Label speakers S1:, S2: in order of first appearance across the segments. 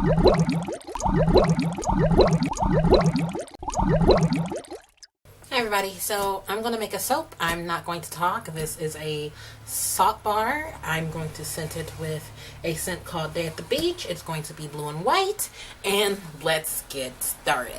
S1: Hi everybody, so I'm going to make a soap. I'm not going to talk. This is a salt bar. I'm going to scent it with a scent called Day at the Beach. It's going to be blue and white, and let's get started.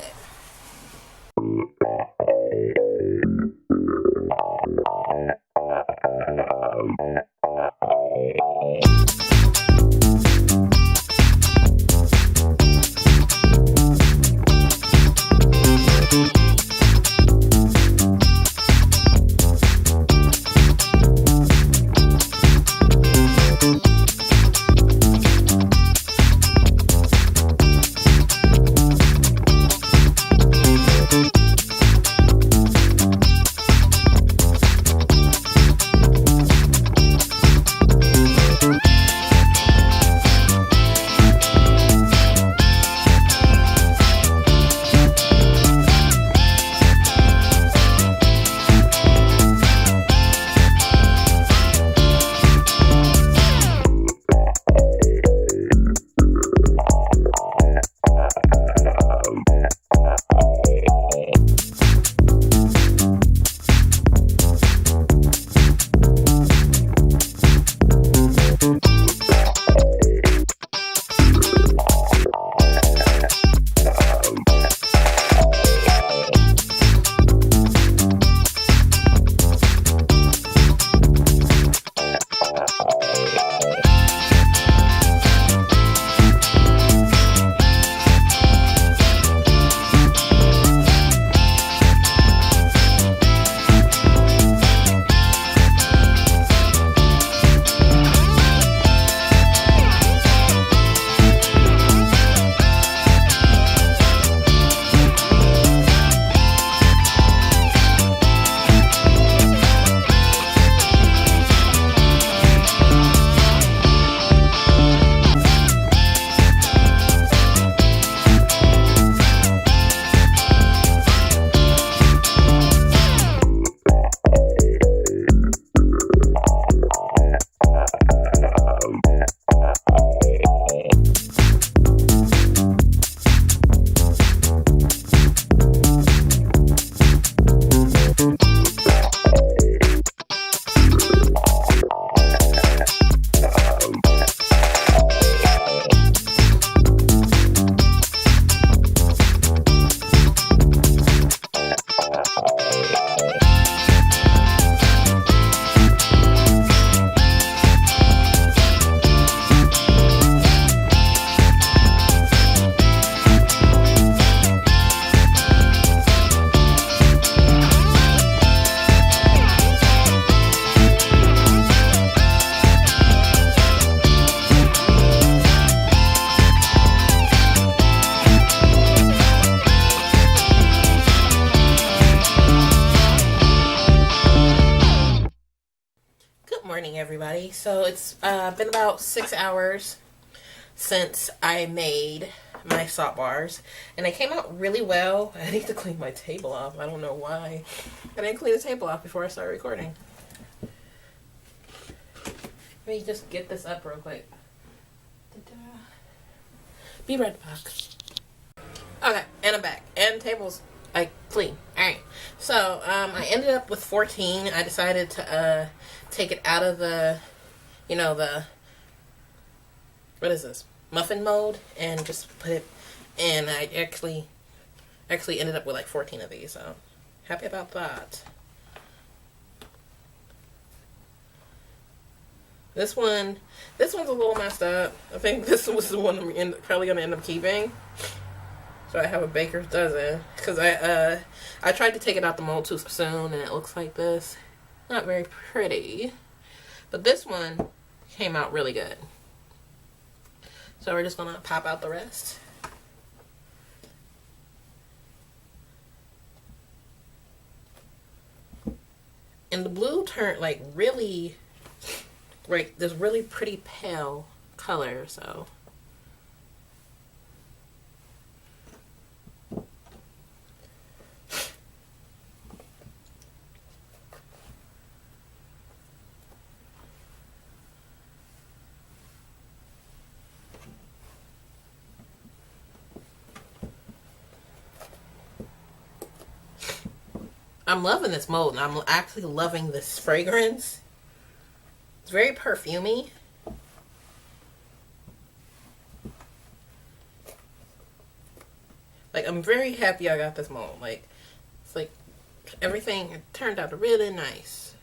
S1: Morning everybody. So it's been about 6 hours since I made my salt bars, and they came out really well. I need to clean my table off. I don't know why I didn't clean the table off before I started recording. Let me just get this up real quick. Be right back. Okay, and I'm back, and the table's like clean. Alright, so I ended up with 14. I decided to take it out of the, the, what is this, muffin mode, and just put it in. I actually ended up with like 14 of these, so happy about that. This one's a little messed up. I think this was the one I'm probably going to end up keeping. So I have a baker's dozen, because I tried to take it out the mold too soon, and it looks like this. Not very pretty. But this one came out really good. So we're just going to pop out the rest. And the blue turned like really, like this really pretty pale color, so. I'm loving this mold, and I'm actually loving this fragrance. It's very perfumey. Like, I'm very happy I got this mold. Like, it's like everything turned out really nice.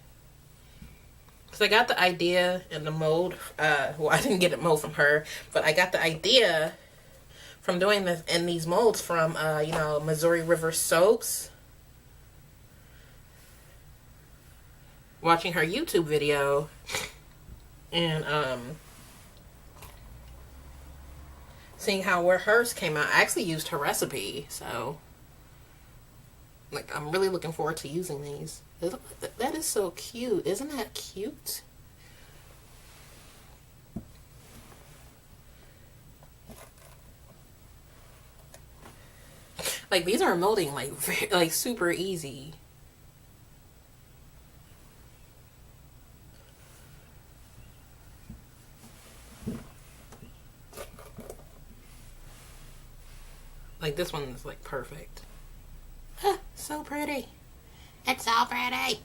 S1: Because I got the idea and the mold. Well, I didn't get a mold from her, but I got the idea from doing this in these molds from, you know, Missouri River Soaps. Watching her YouTube video. And, seeing where hers came out. I actually used her recipe, so like I'm really looking forward to using these. That is so cute. Isn't that cute? Like, these are molding like super easy. Like, this one is like perfect. Ah, so pretty. It's so pretty.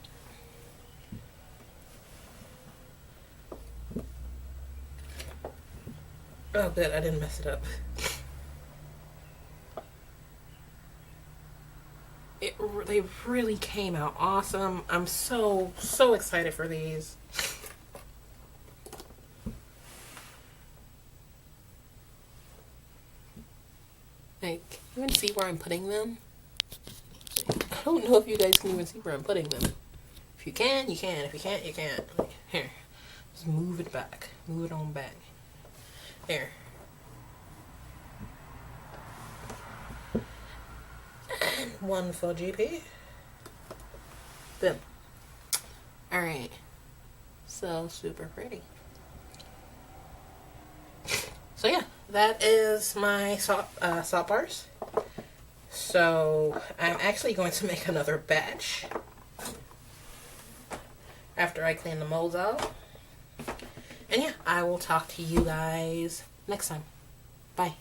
S1: Oh, good. I didn't mess it up. They really came out awesome. I'm so excited for these. Like, can you even see where I'm putting them? I don't know if you guys can even see where I'm putting them. If you can, you can. If you can't, you can't. Like, here. Just move it back. Move it on back. Here. And one for GP. Boom. Alright. So super pretty. So yeah, that is my salt bars. So I'm actually going to make another batch after I clean the molds out. And yeah, I will talk to you guys next time. Bye.